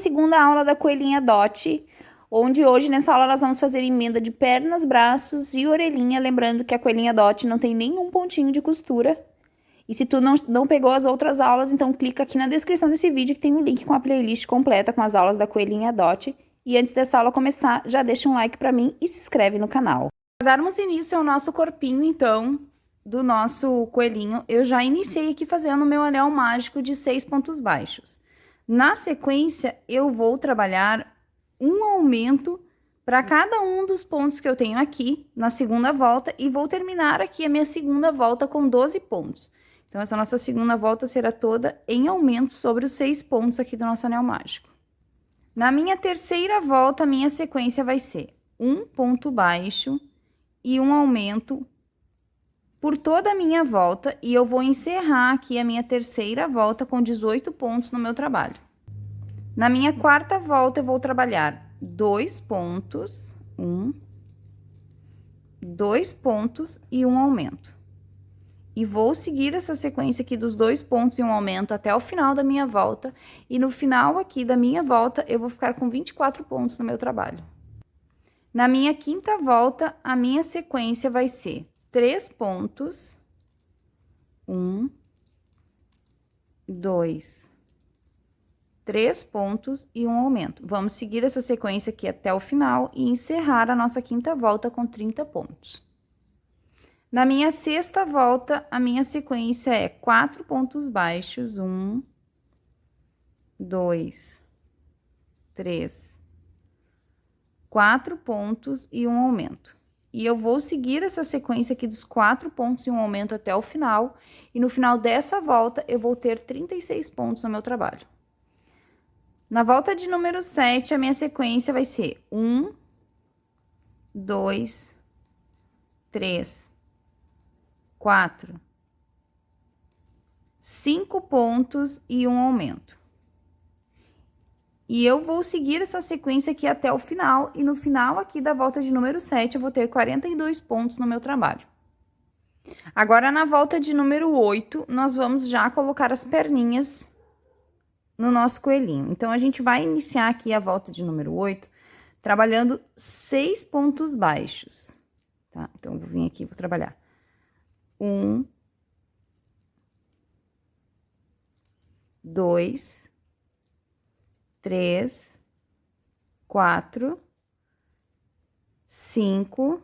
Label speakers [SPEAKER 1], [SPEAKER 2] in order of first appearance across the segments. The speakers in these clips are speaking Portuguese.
[SPEAKER 1] segunda aula da Coelhinha Dot, onde hoje nessa aula nós vamos fazer emenda de pernas, braços e orelhinha, lembrando que a Coelhinha Dot não tem nenhum pontinho de costura. E se tu não pegou as outras aulas, então clica aqui na descrição desse vídeo que tem um link com a playlist completa com as aulas da Coelhinha Dot. E antes dessa aula começar, já deixa um like pra mim e se inscreve no canal. Para darmos início ao nosso corpinho, então, do nosso coelhinho, eu já iniciei aqui fazendo o meu anel mágico de 6 pontos baixos. Na sequência, eu vou trabalhar um aumento para cada um dos pontos que eu tenho aqui na segunda volta e vou terminar aqui a minha segunda volta com 12 pontos. Então, essa nossa segunda volta será toda em aumento sobre os 6 pontos aqui do nosso anel mágico. Na minha terceira volta, a minha sequência vai ser um ponto baixo e um aumento por toda a minha volta, e eu vou encerrar aqui a minha terceira volta com 18 pontos no meu trabalho. Na minha quarta volta, eu vou trabalhar 2 pontos, 2 pontos e um aumento. E vou seguir essa sequência aqui dos 2 pontos e um aumento até o final da minha volta, e no final aqui da minha volta, eu vou ficar com 24 pontos no meu trabalho. Na minha quinta volta, a minha sequência vai ser 3 pontos, 2, 3 pontos e um aumento. Vamos seguir essa sequência aqui até o final e encerrar a nossa quinta volta com 30 pontos. Na minha sexta volta, a minha sequência é 4 pontos baixos, 2, 3, 4 pontos e um aumento. E eu vou seguir essa sequência aqui dos 4 pontos e um aumento até o final, e no final dessa volta eu vou ter 36 pontos no meu trabalho. Na volta de número 7, a minha sequência vai ser 2, 3, 4, 5 pontos e um aumento. E eu vou seguir essa sequência aqui até o final, e no final aqui da volta de número 7, eu vou ter 42 pontos no meu trabalho. Agora, na volta de número 8, nós vamos já colocar as perninhas no nosso coelhinho. Então, a gente vai iniciar aqui a volta de número 8, trabalhando 6 pontos baixos, tá? Então, eu vou vir aqui, vou trabalhar 2, 3, 4, 5.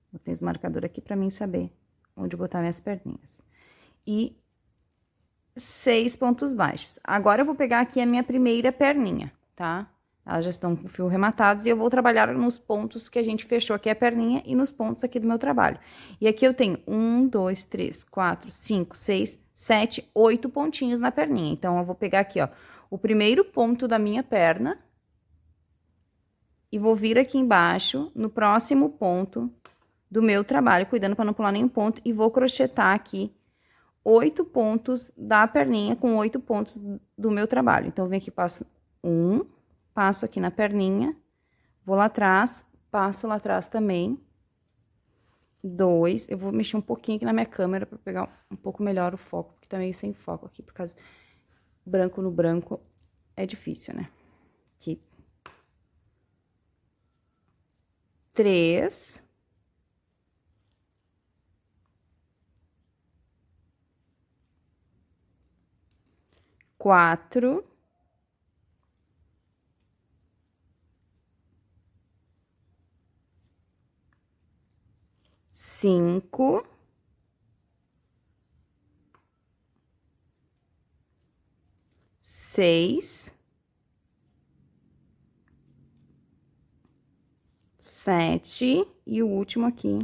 [SPEAKER 1] Vou ter os marcadores aqui para mim saber onde botar minhas perninhas. E 6 pontos baixos. Agora, eu vou pegar aqui a minha primeira perninha, tá? Elas já estão com o fio rematados e eu vou trabalhar nos pontos que a gente fechou aqui a perninha e nos pontos aqui do meu trabalho. E aqui eu tenho 1, 2, 3, 4, 5, 6, 7, 8 pontinhos na perninha. Então, eu vou pegar aqui, ó, o primeiro ponto da minha perna e vou vir aqui embaixo no próximo ponto do meu trabalho, cuidando para não pular nenhum ponto, e vou crochetar aqui 8 pontos da perninha com 8 pontos do meu trabalho. Então, eu venho aqui, passo passo aqui na perninha, vou lá atrás, passo lá atrás também, 2, eu vou mexer um pouquinho aqui na minha câmera para pegar um pouco melhor o foco, porque tá meio sem foco aqui, por causa branco no branco é difícil, né? Aqui. 3. 4. 5. 6, 7 e o último aqui,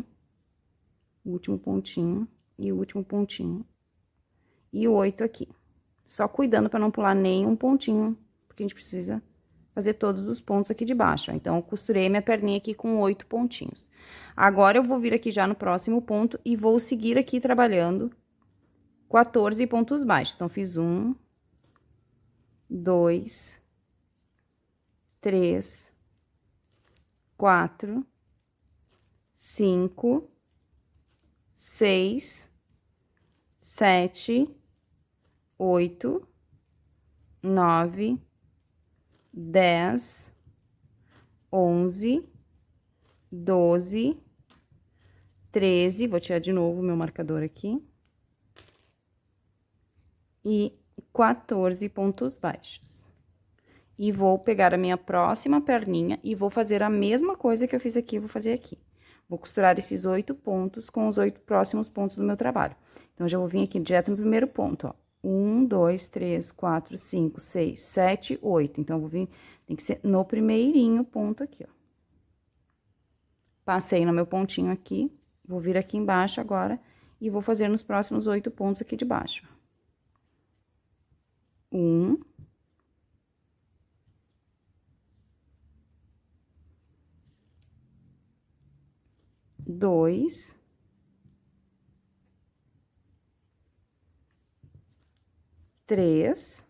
[SPEAKER 1] o último pontinho e o último pontinho e o 8 aqui. Só cuidando para não pular nenhum pontinho, porque a gente precisa fazer todos os pontos aqui de baixo. Então, eu costurei minha perninha aqui com 8 pontinhos. Agora, eu vou vir aqui já no próximo ponto e vou seguir aqui trabalhando 14 pontos baixos. Então, fiz 1, 2, 3, 4, 5, 6, 7, 8, 9, 10, 11, 12, 13, vou tirar de novo o meu marcador aqui. E 14 pontos baixos. E vou pegar a minha próxima perninha e vou fazer a mesma coisa que eu fiz aqui, vou fazer aqui. Vou costurar esses 8 pontos com os 8 próximos pontos do meu trabalho. Então, já vou vir aqui direto no primeiro ponto, ó. 1, 2, 3, 4, 5, 6, 7, 8. Então, eu vou vir, tem que ser no primeirinho ponto aqui, ó. Passei no meu pontinho aqui, vou vir aqui embaixo agora e vou fazer nos próximos 8 pontos aqui de baixo. 1, 2, 3,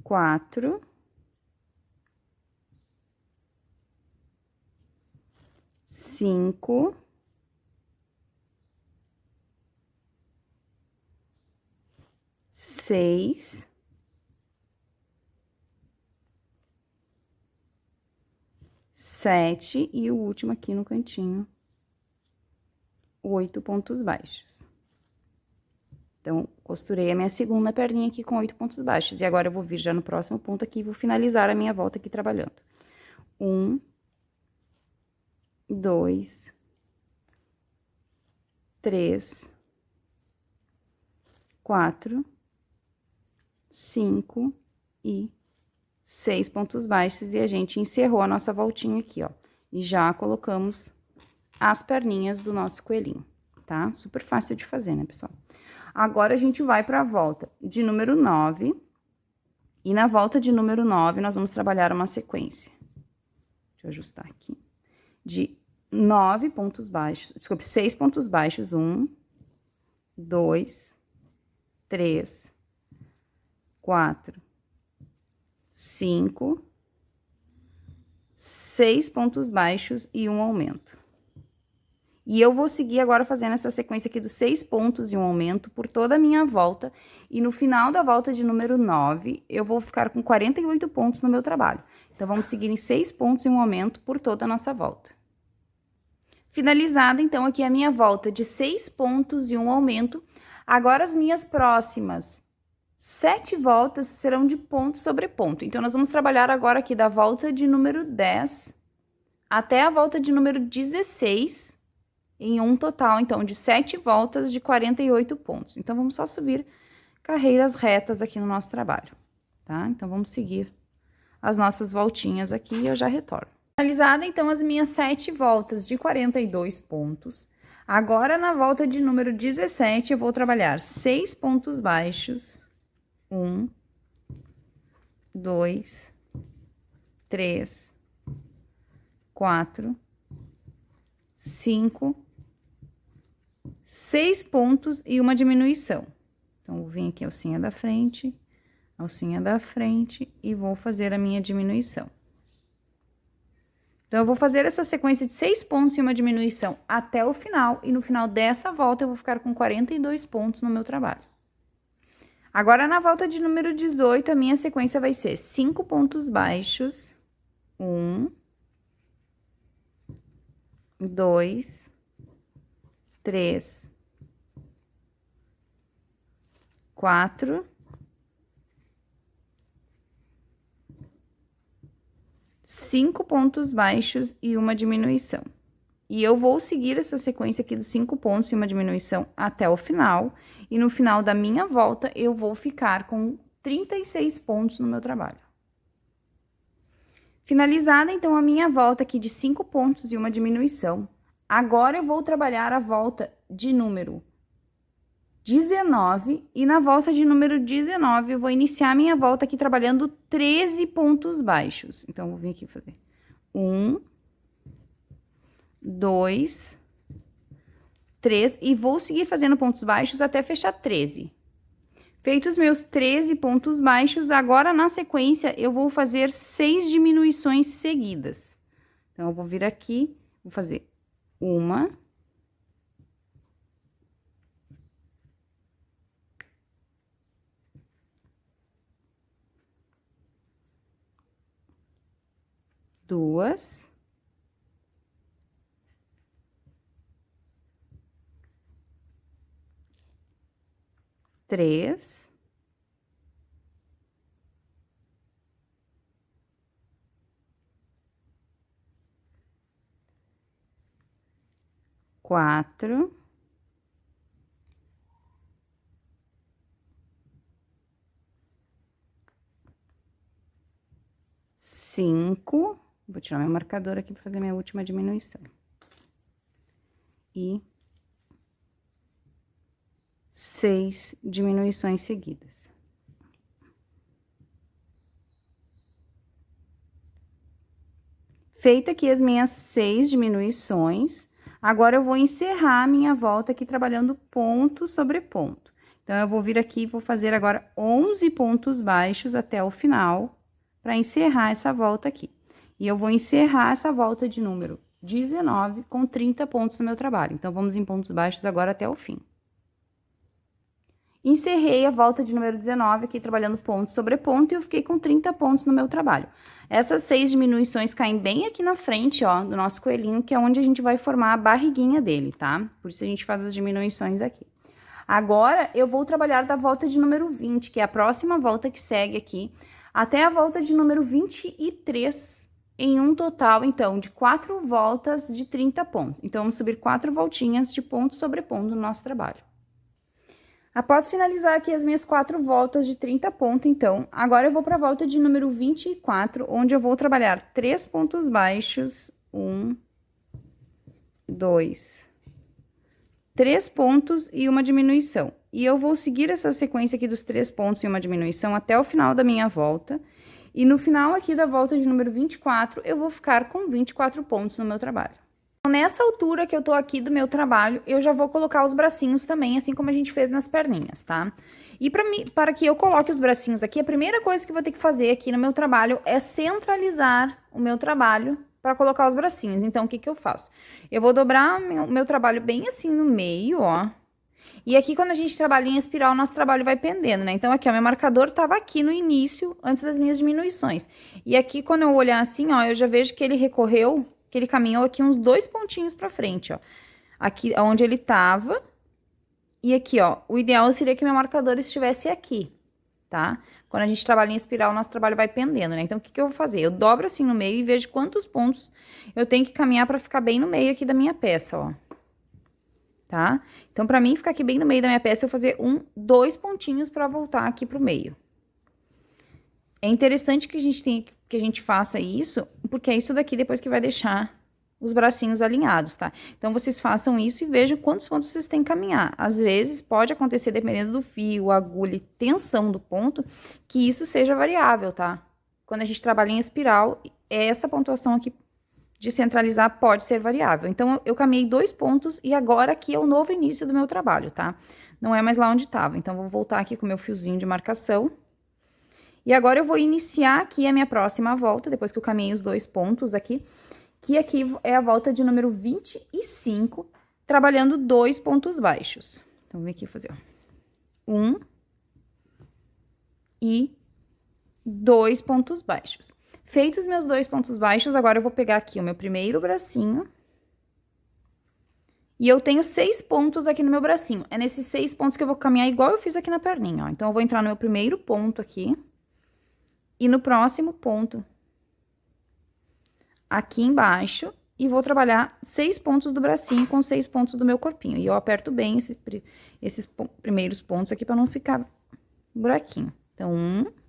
[SPEAKER 1] 4, 5, 6, 7 e o último aqui no cantinho, 8 pontos baixos. Então, costurei a minha segunda perninha aqui com 8 pontos baixos. E agora, eu vou vir já no próximo ponto aqui e vou finalizar a minha volta aqui trabalhando. 1, 2, 3, 4, 5 e 6 pontos baixos. E a gente encerrou a nossa voltinha aqui, ó. E já colocamos as perninhas do nosso coelhinho, tá? Super fácil de fazer, né, pessoal? Agora, a gente vai pra volta de número 9. E na volta de número 9, nós vamos trabalhar uma sequência. Deixa eu ajustar aqui. De 9 pontos baixos, desculpe, 6 pontos baixos. 1, 2, 3, 4, 5, 6 pontos baixos e um aumento. E eu vou seguir agora fazendo essa sequência aqui dos 6 pontos e um aumento por toda a minha volta. E no final da volta de número 9, eu vou ficar com 48 pontos no meu trabalho. Então, vamos seguir em 6 pontos e um aumento por toda a nossa volta. Finalizada, então, aqui a minha volta de 6 pontos e um aumento. Agora, as minhas próximas 7 voltas serão de ponto sobre ponto. Então, nós vamos trabalhar agora aqui da volta de número 10 até a volta de número 16, em um total, então, de 7 voltas de 48 pontos. Então, vamos só subir carreiras retas aqui no nosso trabalho, tá? Então, vamos seguir as nossas voltinhas aqui e eu já retorno. Finalizada, então, as minhas 7 voltas de 42 pontos. Agora, na volta de número 17, eu vou trabalhar 6 pontos baixos. 1, 2, 3, 4, 5, 6 pontos e uma diminuição. Então, vou vir aqui a alcinha da frente e vou fazer a minha diminuição. Então, eu vou fazer essa sequência de 6 pontos e uma diminuição até o final, e no final dessa volta eu vou ficar com 42 pontos no meu trabalho. Agora, na volta de número 18, a minha sequência vai ser 5 pontos baixos, 1, 2, 3, 4, 5 pontos baixos e uma diminuição. E eu vou seguir essa sequência aqui dos 5 pontos e uma diminuição até o final. E no final da minha volta, eu vou ficar com 36 pontos no meu trabalho. Finalizada, então, a minha volta aqui de 5 pontos e uma diminuição. Agora, eu vou trabalhar a volta de número 19. E na volta de número 19, eu vou iniciar a minha volta aqui trabalhando 13 pontos baixos. Então, vou vir aqui fazer 1, 2, 3, e vou seguir fazendo pontos baixos até fechar 13. Feitos meus 13 pontos baixos, agora na sequência eu vou fazer 6 diminuições seguidas. Então, eu vou vir aqui, vou fazer 1, 2, 3, 4, 5, vou tirar meu marcador aqui para fazer minha última diminuição. E 6 diminuições seguidas. Feita aqui as minhas 6 diminuições, agora eu vou encerrar a minha volta aqui trabalhando ponto sobre ponto. Então, eu vou vir aqui e vou fazer agora 11 pontos baixos até o final, para encerrar essa volta aqui. E eu vou encerrar essa volta de número 19 com 30 pontos no meu trabalho. Então, vamos em pontos baixos agora até o fim. Encerrei a volta de número 19 aqui, trabalhando ponto sobre ponto, e eu fiquei com 30 pontos no meu trabalho. Essas 6 diminuições caem bem aqui na frente, ó, do nosso coelhinho, que é onde a gente vai formar a barriguinha dele, tá? Por isso a gente faz as diminuições aqui. Agora, eu vou trabalhar da volta de número 20, que é a próxima volta que segue aqui, até a volta de número 23, em um total, então, de 4 voltas de 30 pontos. Então, vamos subir 4 voltinhas de ponto sobre ponto no nosso trabalho. Após finalizar aqui as minhas 4 voltas de 30 pontos, então, agora eu vou para a volta de número 24, onde eu vou trabalhar 3 pontos baixos, 1, 2, 3 pontos e uma diminuição. E eu vou seguir essa sequência aqui dos 3 pontos e uma diminuição até o final da minha volta. E no final aqui da volta de número 24, eu vou ficar com 24 pontos no meu trabalho. Nessa altura que eu tô aqui do meu trabalho, eu já vou colocar os bracinhos também, assim como a gente fez nas perninhas, tá? E para que eu coloque os bracinhos aqui, a primeira coisa que eu vou ter que fazer aqui no meu trabalho é centralizar o meu trabalho para colocar os bracinhos. Então, o que que eu faço? Eu vou dobrar o meu trabalho bem assim no meio, ó. E aqui, quando a gente trabalha em espiral, nosso trabalho vai pendendo, né? Então, aqui, ó, meu marcador tava aqui no início, antes das minhas diminuições. E aqui, quando eu olhar assim, ó, eu já vejo que ele recorreu, que ele caminhou aqui uns 2 pontinhos pra frente, ó. Aqui, onde ele tava. E aqui, ó, o ideal seria que meu marcador estivesse aqui, tá? Quando a gente trabalha em espiral, nosso trabalho vai pendendo, né? Então, o que que eu vou fazer? Eu dobro assim no meio e vejo quantos pontos eu tenho que caminhar pra ficar bem no meio aqui da minha peça, ó. Tá? Então, pra mim ficar aqui bem no meio da minha peça, eu vou fazer 2 pontinhos pra voltar aqui pro meio. É interessante que a gente faça isso, porque é isso daqui depois que vai deixar os bracinhos alinhados, tá? Então, vocês façam isso e vejam quantos pontos vocês têm que caminhar. Às vezes, pode acontecer, dependendo do fio, agulha e tensão do ponto, que isso seja variável, tá? Quando a gente trabalha em espiral, essa pontuação aqui de centralizar pode ser variável. Então, eu caminhei 2 pontos e agora aqui é o novo início do meu trabalho, tá? Não é mais lá onde tava. Então, vou voltar aqui com o meu fiozinho de marcação. E agora, eu vou iniciar aqui a minha próxima volta, depois que eu caminhei os 2 pontos aqui, que aqui é a volta de número 25, trabalhando 2 pontos baixos. Então, vou vir aqui fazer, ó. 1 e 2 pontos baixos. Feitos meus 2 pontos baixos, agora eu vou pegar aqui o meu primeiro bracinho. E eu tenho 6 pontos aqui no meu bracinho. É nesses 6 pontos que eu vou caminhar igual eu fiz aqui na perninha, ó. Então, eu vou entrar no meu primeiro ponto aqui. E no próximo ponto, aqui embaixo, e vou trabalhar 6 pontos do bracinho com 6 pontos do meu corpinho. E eu aperto bem esses primeiros pontos aqui pra não ficar buraquinho. Então, 1...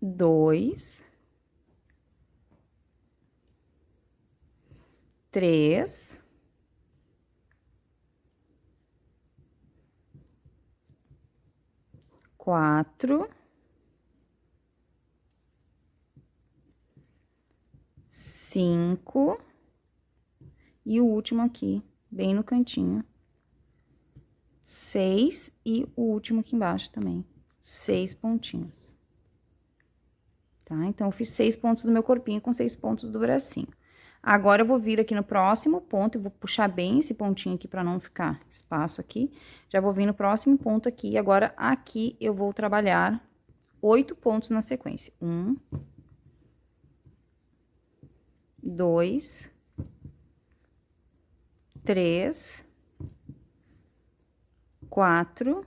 [SPEAKER 1] 2, 3, 4, 5 e o último aqui, bem no cantinho, 6 e o último aqui embaixo também, 6 pontinhos. Tá? Então, eu fiz 6 pontos do meu corpinho com 6 pontos do bracinho. Agora, eu vou vir aqui no próximo ponto, eu vou puxar bem esse pontinho aqui pra não ficar espaço aqui. Já vou vir no próximo ponto aqui, agora aqui eu vou trabalhar 8 pontos na sequência. 1, 2, 3, 4,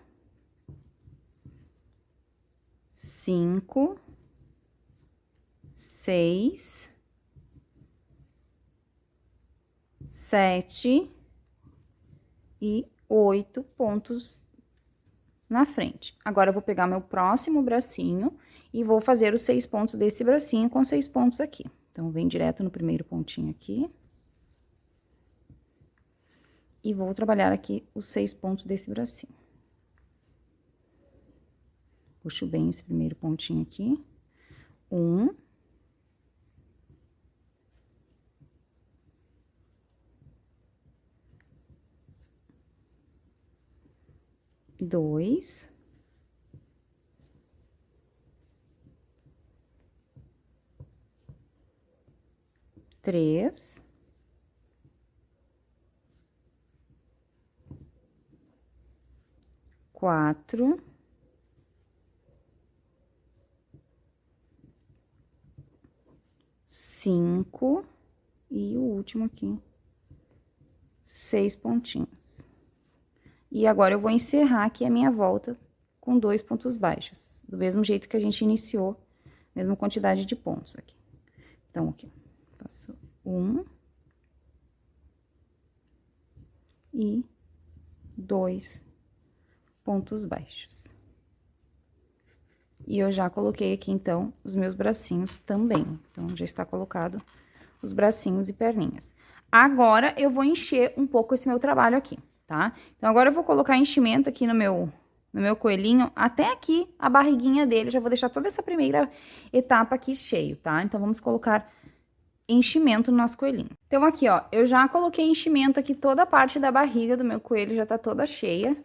[SPEAKER 1] 5, 6, 7 e 8 pontos na frente. Agora, eu vou pegar meu próximo bracinho e vou fazer os 6 pontos desse bracinho com 6 pontos aqui. Então, vem direto no primeiro pontinho aqui. E vou trabalhar aqui os 6 pontos desse bracinho. Puxo bem esse primeiro pontinho aqui. 1. 2. 3. 4. 5 e o último aqui, 6 pontinhos. E agora eu vou encerrar aqui a minha volta com 2 pontos baixos, do mesmo jeito que a gente iniciou, mesma quantidade de pontos aqui. Então, aqui, faço 1 e 2 pontos baixos. E eu já coloquei aqui, então, os meus bracinhos também. Então, já está colocado os bracinhos e perninhas. Agora, eu vou encher um pouco esse meu trabalho aqui, tá? Então, agora eu vou colocar enchimento aqui no meu coelhinho, até aqui a barriguinha dele. Eu já vou deixar toda essa primeira etapa aqui cheio, tá? Então, vamos colocar enchimento no nosso coelhinho. Então, aqui, ó, eu já coloquei enchimento aqui, toda a parte da barriga do meu coelho já tá toda cheia.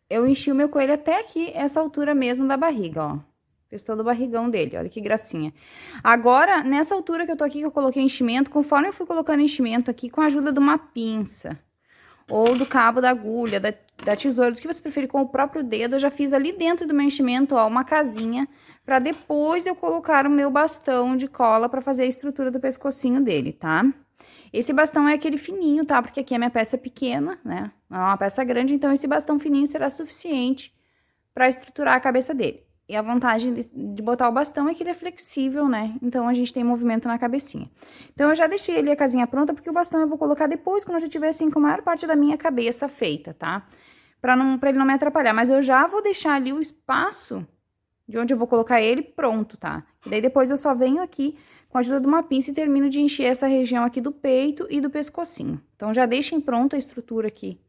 [SPEAKER 1] Eu enchi o meu coelho até aqui, essa altura mesmo da barriga, ó. Fiz todo o barrigão dele, olha que gracinha. Agora, nessa altura que eu tô aqui, que eu coloquei enchimento, conforme eu fui colocando enchimento aqui, com a ajuda de uma pinça, ou do cabo da agulha, da tesoura, do que você preferir, com o próprio dedo, eu já fiz ali dentro do meu enchimento, ó, uma casinha, pra depois eu colocar o meu bastão de cola pra fazer a estrutura do pescocinho dele, tá? Esse bastão é aquele fininho, tá? Porque aqui a minha peça é pequena, né? Não é uma peça grande, então esse bastão fininho será suficiente para estruturar a cabeça dele. E a vantagem de botar o bastão é que ele é flexível, né? Então, a gente tem movimento na cabecinha. Então, eu já deixei ali a casinha pronta, porque o bastão eu vou colocar depois, quando eu já tiver, assim, com a maior parte da minha cabeça feita, tá? Pra ele não me atrapalhar. Mas eu já vou deixar ali o espaço de onde eu vou colocar ele pronto, tá? E daí, depois, eu só venho aqui com a ajuda de uma pinça e termino de encher essa região aqui do peito e do pescocinho. Então, já deixem pronta a estrutura aqui,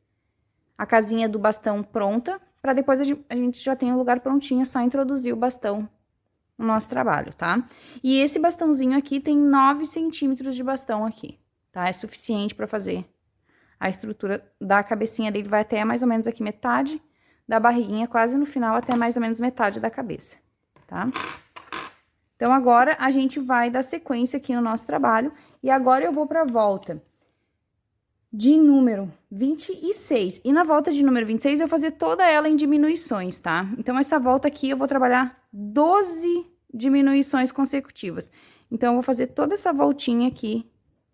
[SPEAKER 1] a casinha do bastão pronta, para depois a gente já tem o lugar prontinho, é só introduzir o bastão no nosso trabalho, tá? E esse bastãozinho aqui tem 9 centímetros de bastão aqui, tá? É suficiente para fazer a estrutura da cabecinha dele, vai até mais ou menos aqui metade da barriguinha, quase no final, até mais ou menos metade da cabeça, tá? Então, agora, a gente vai dar sequência aqui no nosso trabalho, e agora eu vou pra volta de número 26. E na volta de número 26, eu vou fazer toda ela em diminuições, tá? Então, essa volta aqui, eu vou trabalhar 12 diminuições consecutivas. Então, eu vou fazer toda essa voltinha aqui,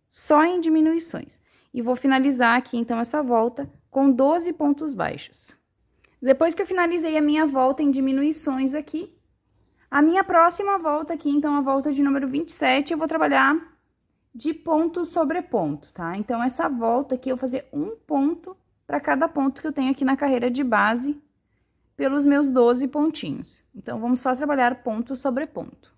[SPEAKER 1] só em diminuições. E vou finalizar aqui, então, essa volta com 12 pontos baixos. Depois que eu finalizei a minha volta em diminuições aqui, a minha próxima volta aqui, então, a volta de número 27, eu vou trabalhar de ponto sobre ponto, tá? Então, essa volta aqui, eu vou fazer um ponto para cada ponto que eu tenho aqui na carreira de base, pelos meus 12 pontinhos. Então, vamos só trabalhar ponto sobre ponto.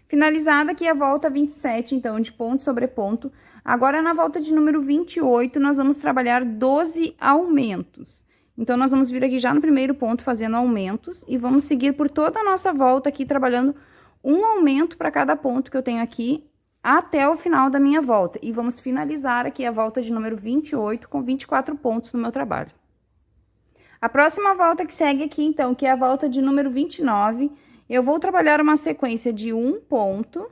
[SPEAKER 1] Finalizada aqui a volta 27, então, de ponto sobre ponto. Agora, na volta de número 28, nós vamos trabalhar 12 aumentos. Então, nós vamos vir aqui já no primeiro ponto fazendo aumentos e vamos seguir por toda a nossa volta aqui trabalhando um aumento para cada ponto que eu tenho aqui até o final da minha volta. E vamos finalizar aqui a volta de número 28 com 24 pontos no meu trabalho. A próxima volta que segue aqui, então, que é a volta de número 29, eu vou trabalhar uma sequência de um ponto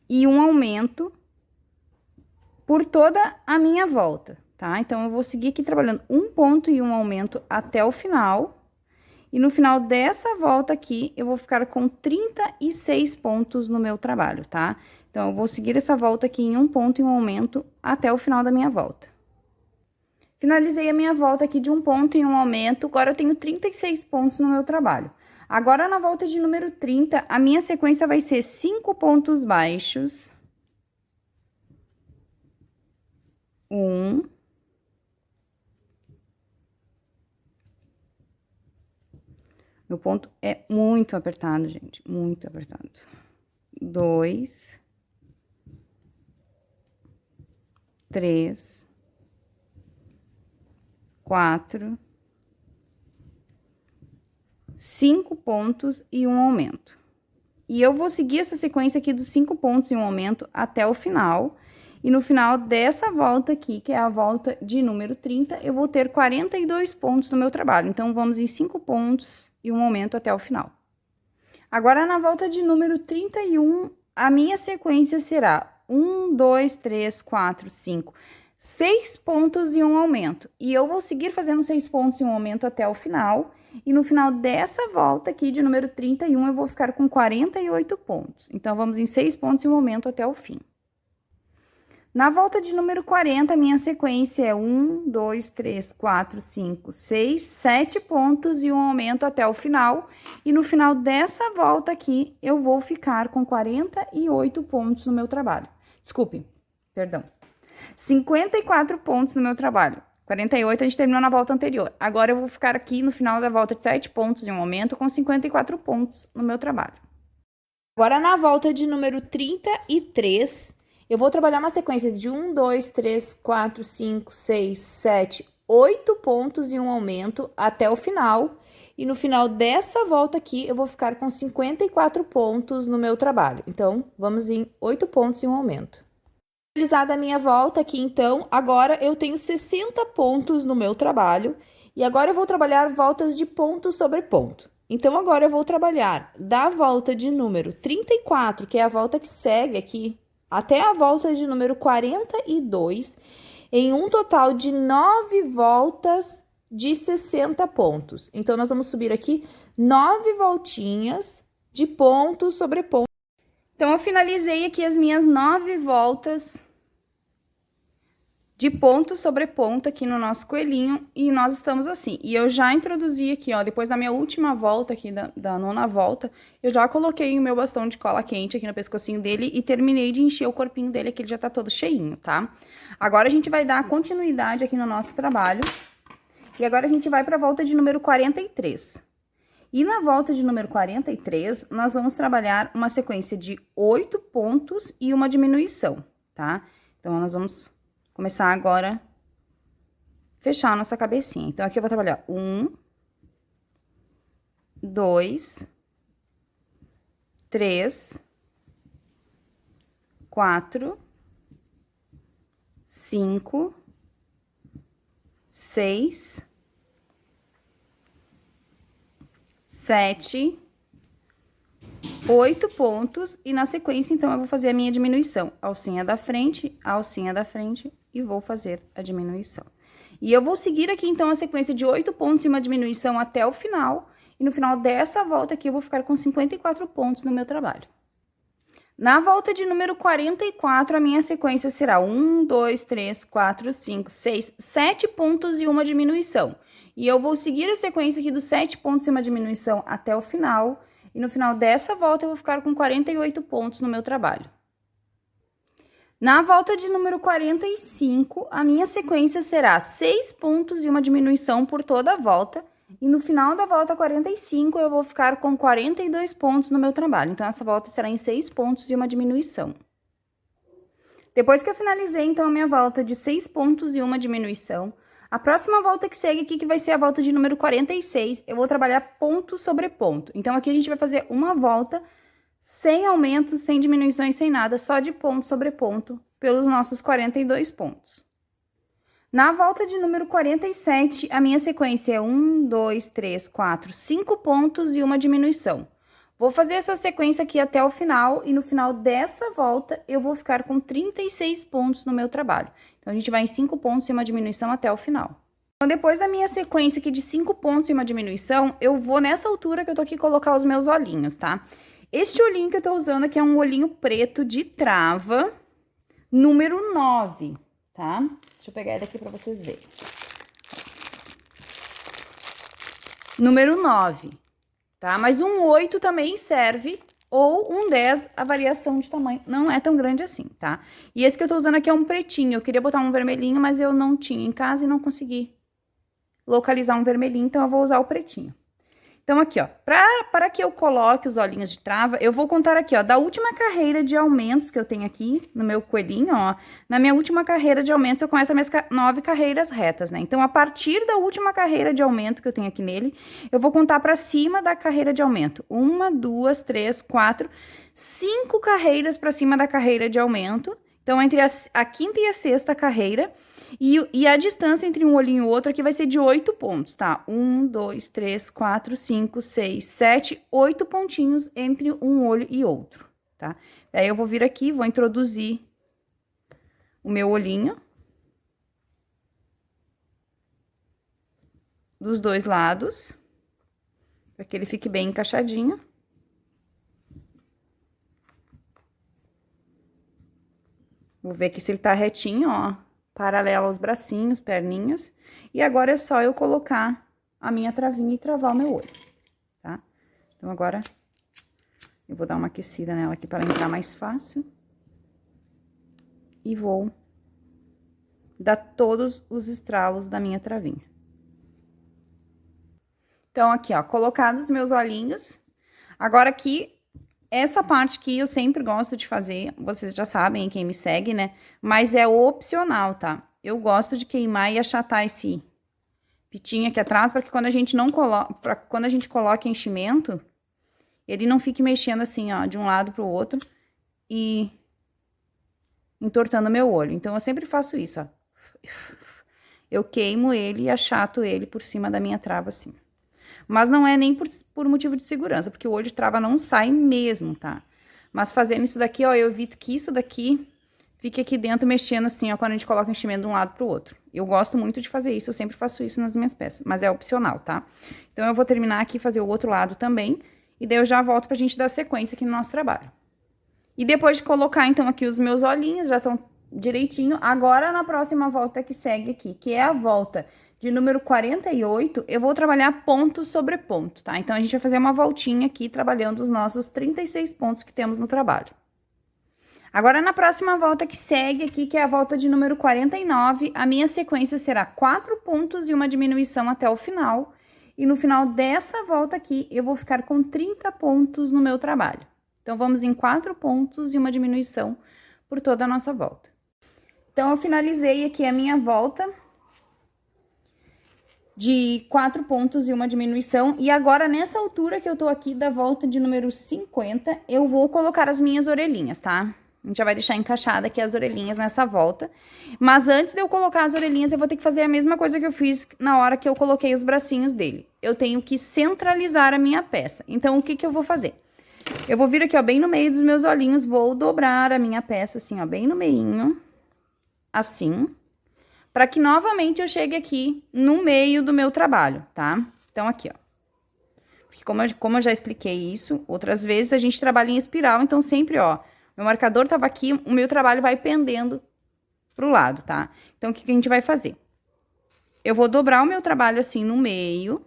[SPEAKER 1] e um aumento por toda a minha volta, tá? Então, eu vou seguir aqui trabalhando um ponto e um aumento até o final. E no final dessa volta aqui, eu vou ficar com 36 pontos no meu trabalho, tá? Então, eu vou seguir essa volta aqui em um ponto e um aumento até o final da minha volta. Finalizei a minha volta aqui de um ponto e um aumento, agora eu tenho 36 pontos no meu trabalho. Agora, na volta de número 30, a minha sequência vai ser 5 pontos baixos. 1. Meu ponto é muito apertado, gente, muito apertado. 2. 3. 4. 5 pontos e um aumento. E eu vou seguir essa sequência aqui dos 5 pontos e um aumento até o final. E no final dessa volta aqui, que é a volta de número 30, eu vou ter 42 pontos no meu trabalho. Então, vamos em 5 pontos e um aumento até o final. Agora, na volta de número 31, a minha sequência será 1, 2, 3, 4, 5, 6 pontos e um aumento. E eu vou seguir fazendo 6 pontos e um aumento até o final. E no final dessa volta aqui de número 31, eu vou ficar com 48 pontos. Então, vamos em 6 pontos e um aumento até o fim. Na volta de número 40, a minha sequência é 1, 2, 3, 4, 5, 6, 7 pontos e um aumento até o final. E no final dessa volta aqui, eu vou ficar com 48 pontos no meu trabalho. Desculpe, perdão. 54 pontos no meu trabalho. 48 a gente terminou na volta anterior. Agora, eu vou ficar aqui no final da volta de 7 pontos e um aumento com 54 pontos no meu trabalho. Agora, na volta de número 33... eu vou trabalhar uma sequência de 1, 2, 3, 4, 5, 6, 7, 8 pontos e um aumento até o final. E no final dessa volta aqui, eu vou ficar com 54 pontos no meu trabalho. Então, vamos em 8 pontos e um aumento. Finalizada a minha volta aqui, então, agora eu tenho 60 pontos no meu trabalho. E agora eu vou trabalhar voltas de ponto sobre ponto. Então, agora eu vou trabalhar da volta de número 34, que é a volta que segue aqui, até a volta de número 42, em um total de 9 voltas de 60 pontos. Então, nós vamos subir aqui 9 voltinhas de ponto sobre ponto. Então, eu finalizei aqui as minhas 9 voltas de ponto sobre ponto aqui no nosso coelhinho, e nós estamos assim. E eu já introduzi aqui, ó, depois da minha última volta aqui, da nona volta, eu já coloquei o meu bastão de cola quente aqui no pescocinho dele e terminei de encher o corpinho dele, aqui ele já tá todo cheinho, tá? Agora, a gente vai dar continuidade aqui no nosso trabalho, e agora a gente vai pra volta de número 43. E na volta de número 43, nós vamos trabalhar uma sequência de 8 pontos e uma diminuição, tá? Então, nós vamos começar agora fechar a nossa cabecinha. Então, aqui eu vou trabalhar 1, 2, 3, 4, 5, 6, 7, 8 pontos, e na sequência, então, eu vou fazer a minha diminuição. Alcinha da frente e vou fazer a diminuição. E eu vou seguir aqui, então, a sequência de 8 pontos e uma diminuição até o final. E no final dessa volta aqui, eu vou ficar com 54 pontos no meu trabalho. Na volta de número 44, a minha sequência será 1, 2, 3, 4, 5, 6, 7 pontos e uma diminuição. E eu vou seguir a sequência aqui dos 7 pontos e uma diminuição até o final. E no final dessa volta, eu vou ficar com 48 pontos no meu trabalho. Na volta de número 45, a minha sequência será 6 pontos e uma diminuição por toda a volta. E no final da volta 45, eu vou ficar com 42 pontos no meu trabalho. Então, essa volta será em 6 pontos e uma diminuição. Depois que eu finalizei, então, a minha volta de 6 pontos e uma diminuição, a próxima volta que segue aqui, que vai ser a volta de número 46, eu vou trabalhar ponto sobre ponto. Então, aqui a gente vai fazer uma volta sem aumentos, sem diminuições, sem nada, só de ponto sobre ponto, pelos nossos 42 pontos. Na volta de número 47, a minha sequência é 1, 2, 3, 4, 5 pontos e uma diminuição. Vou fazer essa sequência aqui até o final, e no final dessa volta, eu vou ficar com 36 pontos no meu trabalho. Então, a gente vai em 5 pontos e uma diminuição até o final. Então, depois da minha sequência aqui de 5 pontos e uma diminuição, eu vou nessa altura que eu tô aqui colocar os meus olhinhos, tá? Este olhinho que eu tô usando aqui é um olhinho preto de trava, número 9, tá? Deixa eu pegar ele aqui pra vocês verem. Número 9, tá? Mas um 8 também serve, ou um 10, a variação de tamanho não é tão grande assim, tá? E esse que eu tô usando aqui é um pretinho. Eu queria botar um vermelhinho, mas eu não tinha em casa e não consegui localizar um vermelhinho, então eu vou usar o pretinho. Então, aqui, ó, para que eu coloque os olhinhos de trava, eu vou contar aqui, ó, da última carreira de aumentos que eu tenho aqui no meu coelhinho, ó. Na minha última carreira de aumentos, eu começo as minhas 9 carreiras retas, né? Então, a partir da última carreira de aumento que eu tenho aqui nele, eu vou contar para cima da carreira de aumento. 1, 2, 3, 4, 5 carreiras para cima da carreira de aumento. Então, entre a quinta e a sexta carreira. E a distância entre um olhinho e o outro aqui vai ser de 8 pontos, tá? 1, 2, 3, 4, 5, 6, 7, 8 pontinhos entre um olho e outro, tá? Daí eu vou vir aqui, vou introduzir o meu olhinho dos dois lados, para que ele fique bem encaixadinho. Vou ver aqui se ele tá retinho, ó. Paralelo aos bracinhos, perninhas. E agora é só eu colocar a minha travinha e travar o meu olho, tá? Então, agora, eu vou dar uma aquecida nela aqui para entrar mais fácil. E vou dar todos os estralos da minha travinha. Então, aqui, ó, colocados os meus olhinhos. Agora, aqui, essa parte que eu sempre gosto de fazer, vocês já sabem, quem me segue, né? Mas é opcional, tá? Eu gosto de queimar e achatar esse pitinho aqui atrás, para que quando a gente não coloca, quando a gente coloca enchimento, ele não fique mexendo assim, ó, de um lado pro outro e entortando meu olho. Então, eu sempre faço isso, ó. Eu queimo ele e achato ele por cima da minha trava, assim. Mas não é nem por motivo de segurança, porque o olho de trava não sai mesmo, tá? Mas fazendo isso daqui, ó, eu evito que isso daqui fique aqui dentro mexendo assim, ó, quando a gente coloca o enchimento de um lado pro outro. Eu gosto muito de fazer isso, eu sempre faço isso nas minhas peças, mas é opcional, tá? Então, eu vou terminar aqui, fazer o outro lado também, e daí eu já volto pra gente dar sequência aqui no nosso trabalho. E depois de colocar, então, aqui os meus olhinhos, já estão direitinho, agora na próxima volta que segue aqui, que é a volta de número 48, eu vou trabalhar ponto sobre ponto, tá? Então, a gente vai fazer uma voltinha aqui, trabalhando os nossos 36 pontos que temos no trabalho. Agora, na próxima volta que segue aqui, que é a volta de número 49, a minha sequência será 4 pontos e uma diminuição até o final. E no final dessa volta aqui, eu vou ficar com 30 pontos no meu trabalho. Então, vamos em 4 pontos e uma diminuição por toda a nossa volta. Então, eu finalizei aqui a minha volta de 4 pontos e uma diminuição. E agora, nessa altura que eu tô aqui da volta de número 50, eu vou colocar as minhas orelhinhas, tá? A gente já vai deixar encaixada aqui as orelhinhas nessa volta. Mas antes de eu colocar as orelhinhas, eu vou ter que fazer a mesma coisa que eu fiz na hora que eu coloquei os bracinhos dele. Eu tenho que centralizar a minha peça. Então, o que que eu vou fazer? Eu vou vir aqui, ó, bem no meio dos meus olhinhos, vou dobrar a minha peça assim, ó, bem no meinho, assim, para que novamente eu chegue aqui no meio do meu trabalho, tá? Então, aqui, ó. Porque como eu já expliquei isso, outras vezes a gente trabalha em espiral, então sempre, ó, meu marcador tava aqui, o meu trabalho vai pendendo pro lado, tá? Então, o que que a gente vai fazer? Eu vou dobrar o meu trabalho assim no meio,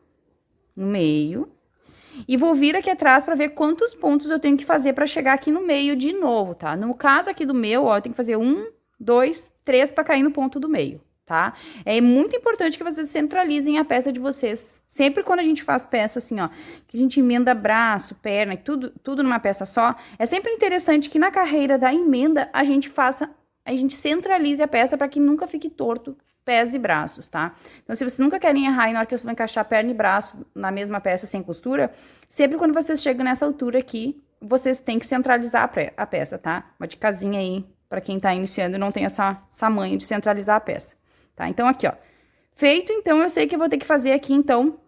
[SPEAKER 1] e vou vir aqui atrás para ver quantos pontos eu tenho que fazer para chegar aqui no meio de novo, tá? No caso aqui do meu, ó, eu tenho que fazer 1, 2, 3 para cair no ponto do meio, tá? É muito importante que vocês centralizem a peça de vocês. Sempre quando a gente faz peça assim, ó, que a gente emenda braço, perna e tudo numa peça só, é sempre interessante que na carreira da emenda a gente centralize a peça para que nunca fique torto pés e braços, tá? Então, se vocês nunca querem errar e na hora que eu for encaixar perna e braço na mesma peça sem costura, sempre quando vocês chegam nessa altura aqui, vocês têm que centralizar a peça, tá? Uma dicasinha aí para quem tá iniciando e não tem essa manha de centralizar a peça, tá? Então, aqui, ó. Feito, então, eu sei que eu vou ter que fazer aqui, então,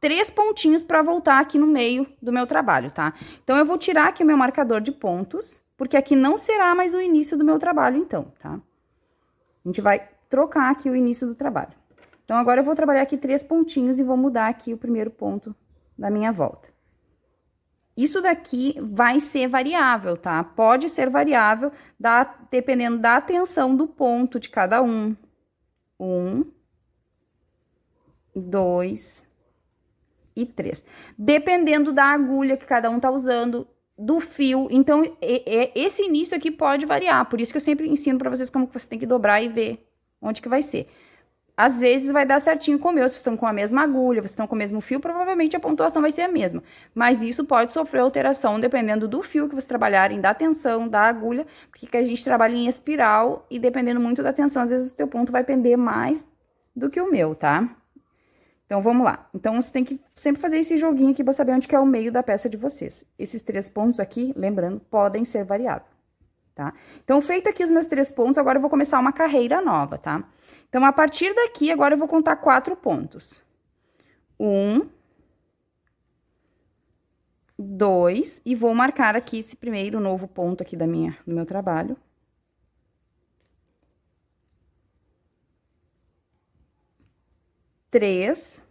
[SPEAKER 1] 3 pontinhos para voltar aqui no meio do meu trabalho, tá? Então, eu vou tirar aqui o meu marcador de pontos, porque aqui não será mais o início do meu trabalho, então, tá? A gente vai trocar aqui o início do trabalho. Então, agora eu vou trabalhar aqui 3 pontinhos e vou mudar aqui o primeiro ponto da minha volta. Isso daqui vai ser variável, tá? Pode ser variável, dependendo da tensão do ponto de cada um. 1, 2 e 3. Dependendo da agulha que cada um tá usando, do fio. Então, esse início aqui pode variar. Por isso que eu sempre ensino pra vocês como que você tem que dobrar e ver onde que vai ser. Às vezes vai dar certinho com o meu, se vocês estão com a mesma agulha, vocês estão com o mesmo fio, provavelmente a pontuação vai ser a mesma. Mas isso pode sofrer alteração dependendo do fio que vocês trabalharem, da tensão, da agulha, porque a gente trabalha em espiral e dependendo muito da tensão, às vezes o teu ponto vai pender mais do que o meu, tá? Então, vamos lá. Então, você tem que sempre fazer esse joguinho aqui pra saber onde que é o meio da peça de vocês. Esses 3 pontos aqui, lembrando, podem ser variáveis, tá? Então, feito aqui os meus 3 pontos, agora eu vou começar uma carreira nova, tá? Então, a partir daqui, agora eu vou contar 4 pontos. 1, 2, e vou marcar aqui esse primeiro novo ponto aqui do meu trabalho. 3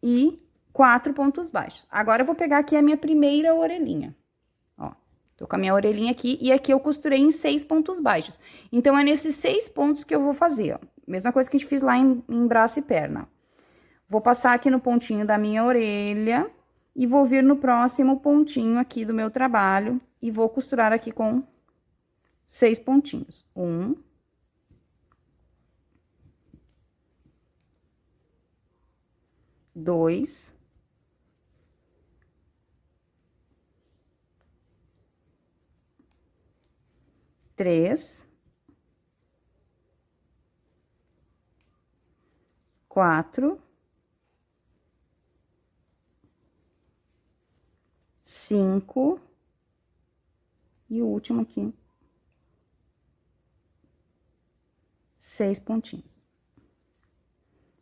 [SPEAKER 1] e 4 pontos baixos. Agora, eu vou pegar aqui a minha primeira orelhinha. Ó, tô com a minha orelhinha aqui e aqui eu costurei em 6 pontos baixos. Então, é nesses 6 pontos que eu vou fazer, ó. Mesma coisa que a gente fez lá em braço e perna. Vou passar aqui no pontinho da minha orelha e vou vir no próximo pontinho aqui do meu trabalho e vou costurar aqui com 6 pontinhos. 1, 2, 3, 4, 5 e o último aqui, 6 pontinhos.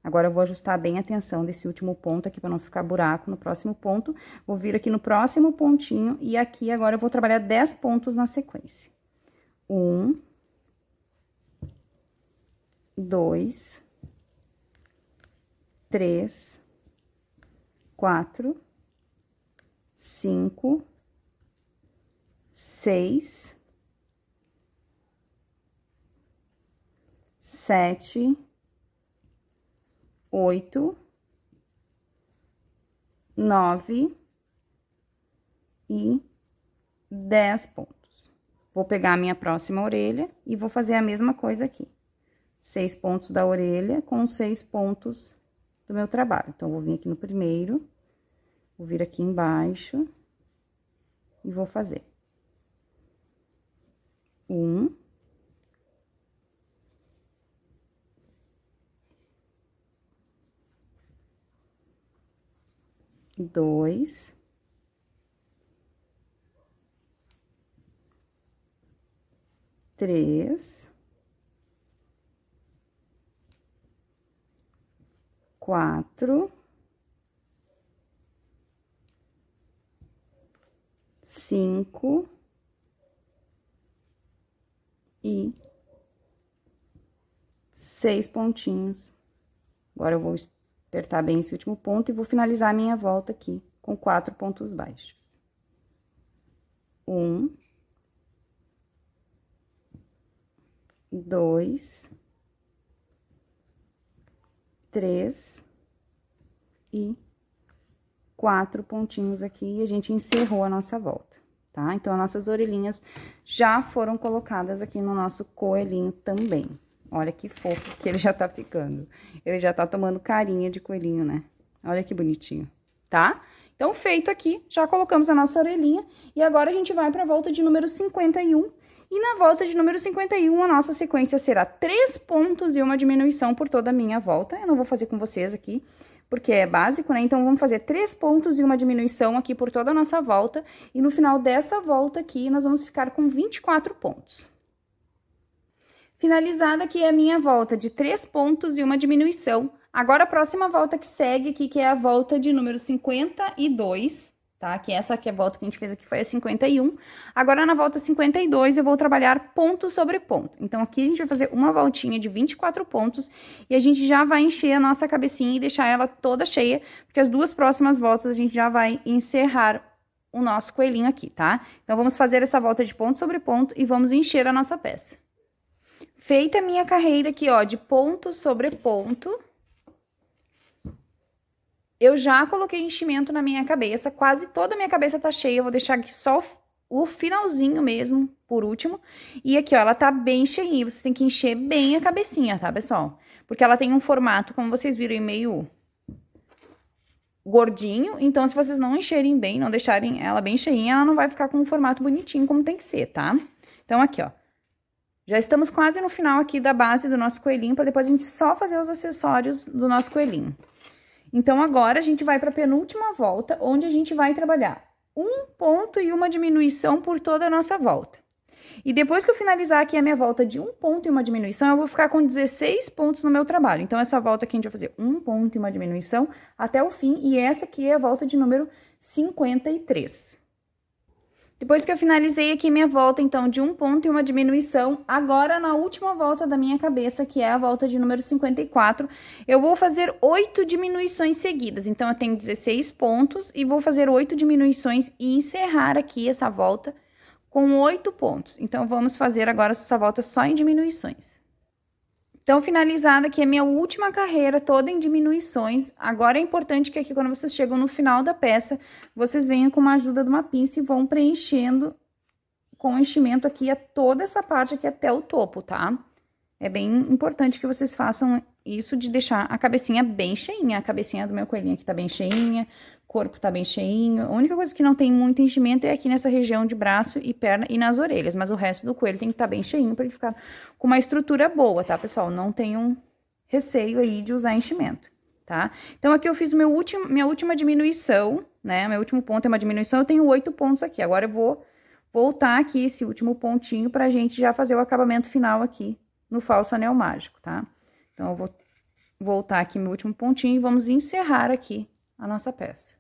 [SPEAKER 1] Agora, eu vou ajustar bem a tensão desse último ponto aqui, para não ficar buraco no próximo ponto. Vou vir aqui no próximo pontinho e aqui agora eu vou trabalhar 10 pontos na sequência. 1, 2, 3, 4, 5, 6, 7, 8, 9 e 10 pontos. Vou pegar a minha próxima orelha e vou fazer a mesma coisa aqui. 6 pontos da orelha com 6 pontos do meu trabalho. Então, vou vir aqui no primeiro, vou vir aqui embaixo e vou fazer 1, 2, 3, 4, 5 e 6 pontinhos. Agora, eu vou apertar bem esse último ponto e vou finalizar a minha volta aqui com 4 pontos baixos. 1, 2, 3 e 4 pontinhos aqui e a gente encerrou a nossa volta, tá? Então, as nossas orelhinhas já foram colocadas aqui no nosso coelhinho também. Olha que fofo que ele já tá ficando. Ele já tá tomando carinha de coelhinho, né? Olha que bonitinho, tá? Então, feito aqui, já colocamos a nossa orelhinha e agora a gente vai pra volta de número 51. E na volta de número 51, a nossa sequência será 3 pontos e uma diminuição por toda a minha volta. Eu não vou fazer com vocês aqui, porque é básico, né? Então, vamos fazer 3 pontos e uma diminuição aqui por toda a nossa volta. E no final dessa volta aqui, nós vamos ficar com 24 pontos. Finalizada aqui a minha volta de 3 pontos e uma diminuição. Agora, a próxima volta que segue aqui, que é a volta de número 52. tá? Que essa aqui, a volta que a gente fez aqui foi a 51. Agora, na volta 52, eu vou trabalhar ponto sobre ponto. Então, aqui a gente vai fazer uma voltinha de 24 pontos e a gente já vai encher a nossa cabecinha e deixar ela toda cheia, porque as duas próximas voltas a gente já vai encerrar o nosso coelhinho aqui, tá? Então, vamos fazer essa volta de ponto sobre ponto e vamos encher a nossa peça. Feita a minha carreira aqui, ó, de ponto sobre ponto, eu já coloquei enchimento na minha cabeça, quase toda a minha cabeça tá cheia, eu vou deixar aqui só o finalzinho mesmo, por último. E aqui, ó, ela tá bem cheinha, você tem que encher bem a cabecinha, tá, pessoal? Porque ela tem um formato, como vocês viram, meio gordinho, então se vocês não encherem bem, não deixarem ela bem cheinha, ela não vai ficar com um formato bonitinho como tem que ser, tá? Então, aqui, ó. Já estamos quase no final aqui da base do nosso coelhinho, para depois a gente só fazer os acessórios do nosso coelhinho. Então, agora a gente vai para a penúltima volta, onde a gente vai trabalhar um ponto e uma diminuição por toda a nossa volta. E depois que eu finalizar aqui a minha volta de um ponto e uma diminuição, eu vou ficar com 16 pontos no meu trabalho. Então, essa volta aqui a gente vai fazer um ponto e uma diminuição até o fim, e essa aqui é a volta de número 53. Depois que eu finalizei aqui minha volta, então, de um ponto e uma diminuição, agora na última volta da minha cabeça, que é a volta de número 54, eu vou fazer 8 diminuições seguidas. Então, eu tenho 16 pontos e vou fazer 8 diminuições e encerrar aqui essa volta com 8 pontos. Então, vamos fazer agora essa volta só em diminuições. Então, finalizada aqui a minha última carreira toda em diminuições. Agora é importante que aqui, quando vocês chegam no final da peça, vocês venham com uma ajuda de uma pinça e vão preenchendo com enchimento aqui toda essa parte aqui até o topo, tá? É bem importante que vocês façam isso de deixar a cabecinha bem cheinha. A cabecinha do meu coelhinho aqui tá bem cheinha, o corpo tá bem cheinho. A única coisa que não tem muito enchimento é aqui nessa região de braço e perna e nas orelhas, mas o resto do coelho tem que estar bem cheinho para ele ficar com uma estrutura boa, tá, pessoal? Não tenham receio aí de usar enchimento, tá? Então, aqui eu fiz minha última diminuição, né? Meu último ponto é uma diminuição, eu tenho 8 pontos aqui. Agora, eu vou voltar aqui esse último pontinho pra gente já fazer o acabamento final aqui no falso anel mágico, tá? Então, eu vou voltar aqui meu último pontinho e vamos encerrar aqui a nossa peça.